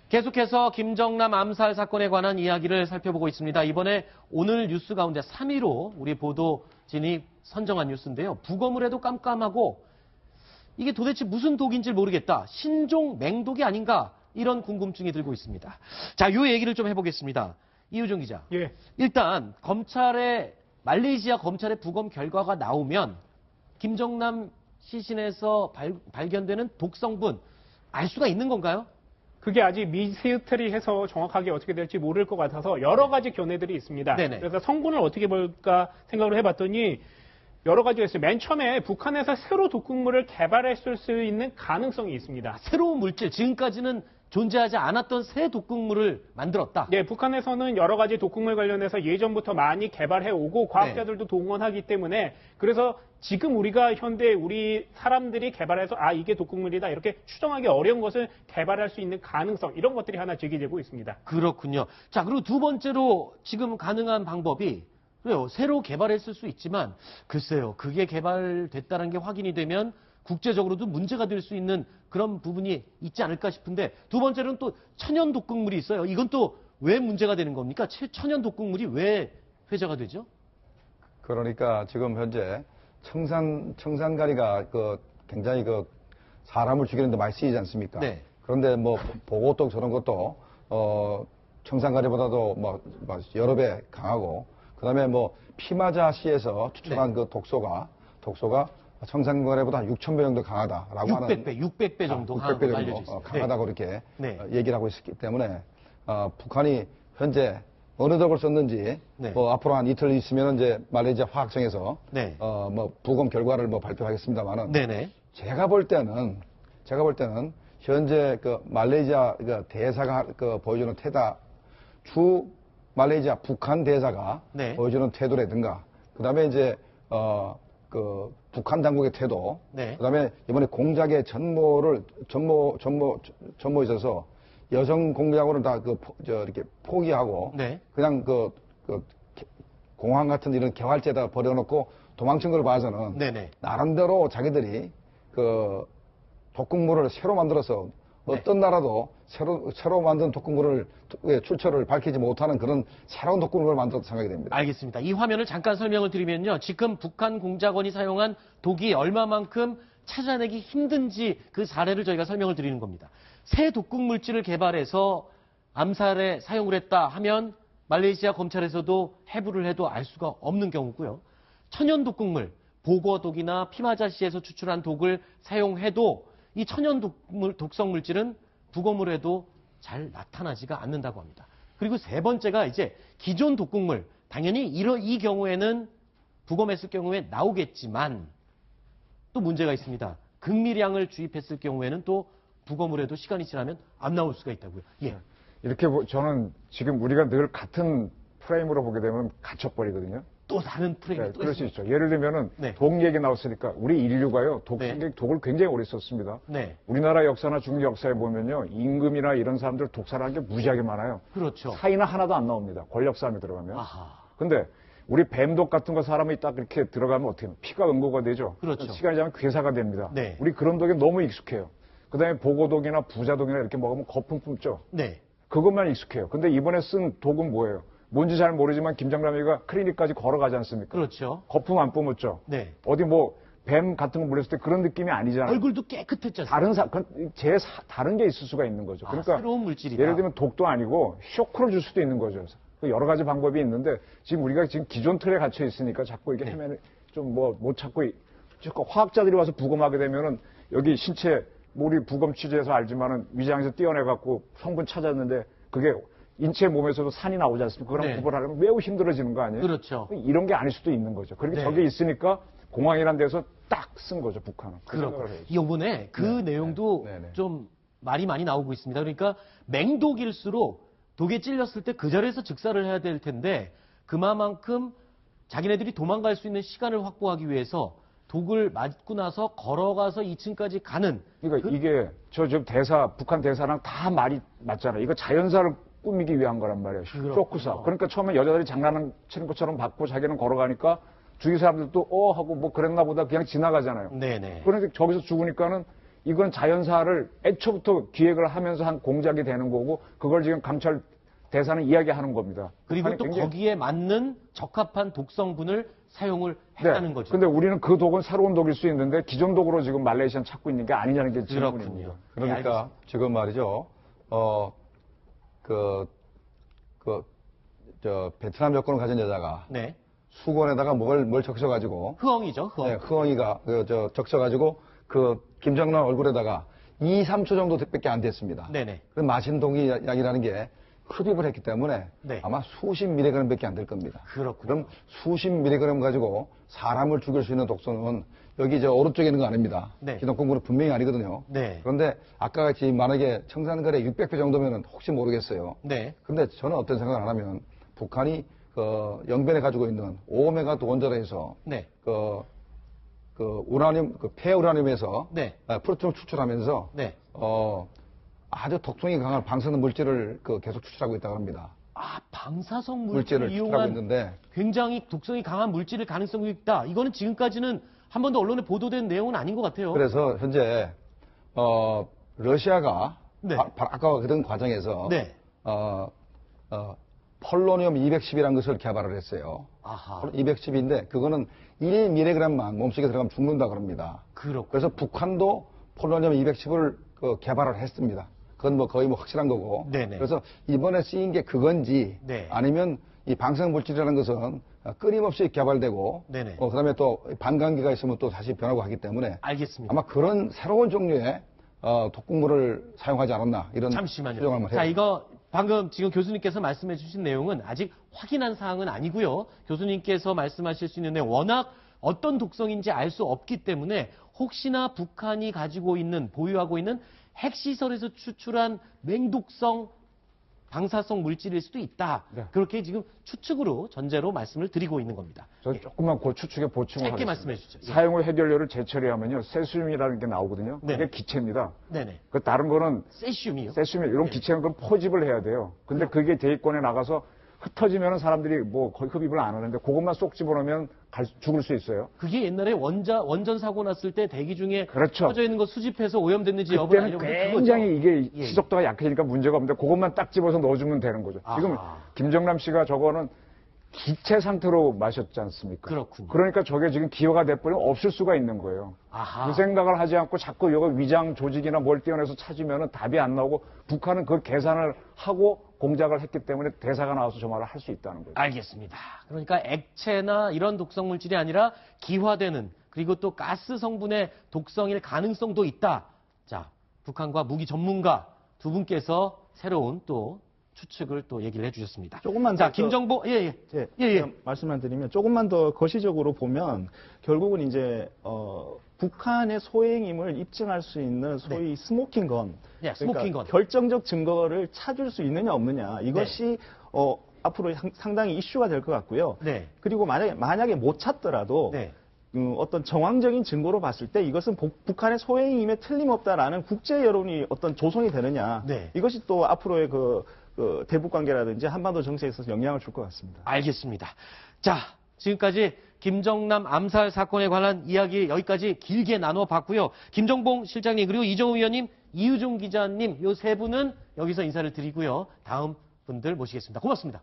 계속해서 김정남 암살 사건에 관한 이야기를 살펴보고 있습니다. 이번에 오늘 뉴스 가운데 3위로 우리 보도진이 선정한 뉴스인데요. 부검을 깜깜하고 이게 도대체 무슨 독인지 모르겠다. 신종 맹독이 아닌가 이런 궁금증이 들고 있습니다. 자, 이 얘기를 좀 해보겠습니다. 이유정 기자. 예. 일단 말레이시아 검찰의 부검 결과가 나오면 김정남 시신에서 발견되는 독성분 알 수가 있는 건가요? 그게 아직 미스테리해서 정확하게 어떻게 될지 모를 것 같아서 여러 가지 견해들이 있습니다. 네네. 그래서 성분을 어떻게 볼까 생각을 해봤더니 여러 가지가 있어요. 맨 처음에 북한에서 새로 독극물을 개발했을 수 있는 가능성이 있습니다. 새로운 물질, 지금까지는 존재하지 않았던 새 독극물을 만들었다. 네, 북한에서는 여러 가지 독극물 관련해서 예전부터 많이 개발해오고 과학자들도 동원하기 때문에 그래서 지금 우리가 현대 우리 사람들이 개발해서 이게 독극물이다 이렇게 추정하기 어려운 것을 개발할 수 있는 가능성 이런 것들이 하나 제기되고 있습니다. 그렇군요. 자, 그리고 두 번째로 지금 가능한 방법이 그래요. 새로 개발했을 수 있지만 글쎄요. 그게 개발됐다는 게 확인이 되면 국제적으로도 문제가 될 수 있는 그런 부분이 있지 않을까 싶은데 두 번째로는 또 천연 독극물이 있어요. 이건 또 왜 문제가 되는 겁니까? 천연 독극물이 왜 회자가 되죠? 그러니까 지금 현재 청산가리가 굉장히 사람을 죽이는데 많이 쓰이지 않습니까? 네. 그런데 보고독 저런 것도 청산가리보다도 여러 배 강하고 그다음에 피마자씨에서 추출한 그 독소가 청산가리보다 6,000배 정도 강하다라고 600배 정도 600배 정도 강하다고 이렇게 얘기를 하고 있기 때문에 북한이 현재 어느 독을 썼는지 앞으로 한 이틀 있으면 이제 말레이시아 화학청에서 부검 결과를 발표하겠습니다만은 제가 볼 때는 현재 말레이시아 대사가 보여주는 주 말레이시아 북한 대사가 보여주는 태도라든가 그다음에 이제 북한 당국의 태도, 그다음에 이번에 공작의 전모에 있어서 여성 공작원을 다 이렇게 포기하고 그냥 공항 같은 이런 개활지에다 버려놓고 도망친 걸 봐서는 나름대로 자기들이 독극물을 새로 만들어서 어떤 나라도 새로 만든 독극물을 출처를 밝히지 못하는 그런 새로운 독극물을 만들었다 생각이 됩니다. 알겠습니다. 이 화면을 잠깐 설명을 드리면요. 지금 북한 공작원이 사용한 독이 얼마만큼 찾아내기 힘든지 그 사례를 저희가 설명을 드리는 겁니다. 새 독극물질을 개발해서 암살에 사용을 했다 하면 말레이시아 검찰에서도 해부를 해도 알 수가 없는 경우고요. 천연 독극물, 보고독이나 피마자씨에서 추출한 독을 사용해도 이 천연 독성 물질은 부검을 해도 잘 나타나지가 않는다고 합니다. 그리고 세 번째가 이제 기존 독극물, 당연히 이 경우에는 부검했을 경우에 나오겠지만 또 문제가 있습니다. 극미량을 주입했을 경우에는 또 부검을 해도 시간이 지나면 안 나올 수가 있다고요. 예. 이렇게 저는 지금 우리가 늘 같은 프레임으로 보게 되면 갇혀버리거든요. 또 다른 프레임이 또 그럴 수 있죠. 예를 들면은 독 얘기 나왔으니까 우리 인류가요 독을 굉장히 오래 썼습니다. 우리나라 역사나 중국 역사에 보면요 임금이나 이런 사람들 독살하는 게 무지하게 많아요. 그렇죠. 사이는 하나도 안 나옵니다. 권력 싸움에 들어가면. 근데 우리 뱀독 같은 거 사람이 딱 이렇게 들어가면 어떻게 피가 응고가 되죠. 그렇죠. 시간이 지나면 괴사가 됩니다. 우리 그런 독에 너무 익숙해요. 그다음에 보고독이나 부자독이나 이렇게 먹으면 거품 뿜죠. 그것만 익숙해요. 근데 이번에 쓴 독은 뭐예요? 뭔지 잘 모르지만 김정남이가 클리닉까지 걸어가지 않습니까? 그렇죠. 거품 안 뿜었죠. 어디 뱀 같은 거 물렸을 때 그런 느낌이 아니잖아요. 얼굴도 깨끗했죠. 다른 게 있을 수가 있는 거죠. 그러니까 새로운 물질이다. 예를 들면 독도 아니고 쇼크를 줄 수도 있는 거죠. 여러 가지 방법이 있는데 지금 우리가 기존 틀에 갇혀 있으니까 자꾸 이게 헤매는 좀 못 찾고 화학자들이 와서 부검하게 되면은 여기 신체 우리 부검 취재해서 알지만은 위장에서 떼어내갖고 성분 찾았는데 그게 인체 몸에서도 산이 나오지 않습니까? 그럼 구분하려면 매우 힘들어지는 거 아니에요? 그렇죠. 이런 게 아닐 수도 있는 거죠. 그러니까 저게 있으니까 공항이라는 데서 딱 쓴 거죠, 북한은. 이번에 그 내용도 좀 말이 많이 나오고 있습니다. 그러니까 맹독일수록 독에 찔렸을 때 그 자리에서 즉사를 해야 될 텐데 그만큼 자기네들이 도망갈 수 있는 시간을 확보하기 위해서 독을 맞고 나서 걸어가서 2층까지 가는. 그러니까 이게 지금 북한 대사랑 다 말이 맞잖아요. 이거 자연사를 꾸미기 위한 거란 말이에요. 쇼크사. 그러니까 처음에 여자들이 장난치는 것처럼 받고 자기는 걸어가니까 주위 사람들도 하고 그랬나 보다 그냥 지나가잖아요. 그런데 저기서 죽으니까는 이건 자연사를 애초부터 기획을 하면서 한 공작이 되는 거고 그걸 지금 감찰 대사는 이야기하는 겁니다. 그리고 또 굉장히... 거기에 맞는 적합한 독성분을 사용을 했다는 거죠. 근데 우리는 그 독은 새로운 독일 수 있는데 기존 독으로 지금 말레이시아는 찾고 있는 게 아니냐는 게 질문입니다. 그렇군요. 그러니까 지금 말이죠. 베트남 여권을 가진 여자가 네. 수건에다가 뭘 적셔가지고 흐엉이죠, 흐엉. 네, 흐엉이가 적셔가지고 김정남 얼굴에다가 2, 3초 정도밖에 안 됐습니다. 네네. 그 마신 독약이라는 게 흡입을 했기 때문에 네. 아마 수십 밀리그램밖에 안 될 겁니다. 그렇군요. 그럼 수십 밀리그램 가지고 사람을 죽일 수 있는 독소는 여기 오른쪽에 있는 거 아닙니다. 네. 기독공군은 분명히 아니거든요. 네. 그런데 아까 같이 만약에 청산거래 600배 정도면 혹시 모르겠어요. 네. 근데 저는 어떤 생각을 안 하면 북한이 영변에 가지고 있는 오메가 원자로에서 네. 우라늄, 폐우라늄에서 네. 프로톤을 추출하면서 네. 아주 독성이 강한 방사능 물질을 계속 추출하고 있다고 합니다. 아, 방사성 물질을 물질을 추출하고 이용한 있는데 굉장히 독성이 강한 물질일 가능성이 있다. 이거는 지금까지는 한 번도 언론에 보도된 내용은 아닌 것 같아요. 그래서 현재 러시아가 네. 아까 그런 과정에서 네. 폴로늄 210이라는 것을 개발을 했어요. 아하. 210인데 그거는 1mg만 몸속에 들어가면 죽는다 그럽니다. 그렇군요. 그래서 북한도 폴로늄 210을 개발을 했습니다. 그건 거의 확실한 거고. 네네. 그래서 이번에 쓰인 게 그건지 네. 아니면 이 방사능 물질이라는 것은 끊임없이 개발되고 네네. 그다음에 또 반감기가 있으면 또 다시 변하고 하기 때문에 알겠습니다. 아마 그런 새로운 종류의 독극물을 사용하지 않았나 이런 잠시만요. 추정을 한번 해요. 자, 이거 방금 지금 교수님께서 말씀해 주신 내용은 아직 확인한 사항은 아니고요. 교수님께서 말씀하실 수 있는 내용 워낙 어떤 독성인지 알 수 없기 때문에 혹시나 북한이 가지고 있는 보유하고 있는 핵시설에서 추출한 맹독성 방사성 물질일 수도 있다. 네. 그렇게 지금 추측으로 전제로 말씀을 드리고 있는 겁니다. 저 조금만 그 추측에 보충을 짧게 하겠습니다. 말씀해 주시죠. 예. 사용 후 해결료를 재처리하면요 세슘이라는 게 나오거든요. 네네. 그게 기체입니다. 네네. 그 다른 거는 세슘이요? 세슘이 이런 네. 기체는 그럼 포집을 해야 돼요. 근데 그게 대기권에 나가서 흩어지면 사람들이 거의 흡입을 안 하는데 그것만 쏙 집어넣으면 죽을 수 있어요. 그게 옛날에 원전 사고 났을 때 대기 중에 그렇죠. 퍼져 있는 거 수집해서 오염됐는지 여부를 그때는 알려고 굉장히 이게 예. 시속도가 약해지니까 문제가 없는데 그것만 딱 집어서 넣어주면 되는 거죠. 지금 아하. 김정남 씨가 저거는 기체 상태로 마셨지 않습니까? 그렇군요. 그러니까 저게 지금 기화가 돼버리면 없을 수가 있는 거예요. 아하. 그 생각을 하지 않고 자꾸 이거 위장 조직이나 뭘 떼어내서 찾으면 답이 안 나오고 북한은 그걸 계산을 하고 공작을 했기 때문에 대사가 나와서 저 말을 할 수 있다는 거죠. 알겠습니다. 그러니까 액체나 이런 독성 물질이 아니라 기화되는 그리고 또 가스 성분의 독성일 가능성도 있다. 자, 북한과 무기 전문가 두 분께서 새로운 또 추측을 또 얘기를 해주셨습니다. 조금만 자, 더 김정보 말씀만 드리면 조금만 더 거시적으로 보면 결국은 이제 북한의 소행임을 입증할 수 있는 소위 스모킹건, 네, 스모킹건. 결정적 증거를 찾을 수 있느냐 없느냐 이것이 앞으로 상당히 이슈가 될 것 같고요. 네. 그리고 만약에 못 찾더라도 네. 어떤 정황적인 증거로 봤을 때 이것은 북한의 소행임에 틀림없다라는 국제 여론이 어떤 조성이 되느냐 네. 이것이 또 앞으로의 그 대북 관계라든지 한반도 정세에 있어서 영향을 줄 것 같습니다. 알겠습니다. 자, 지금까지 김정남 암살 사건에 관한 이야기 여기까지 길게 나눠봤고요. 김정봉 실장님 그리고 이정우 위원님, 이유종 기자님 이 세 분은 여기서 인사를 드리고요. 다음 분들 모시겠습니다. 고맙습니다.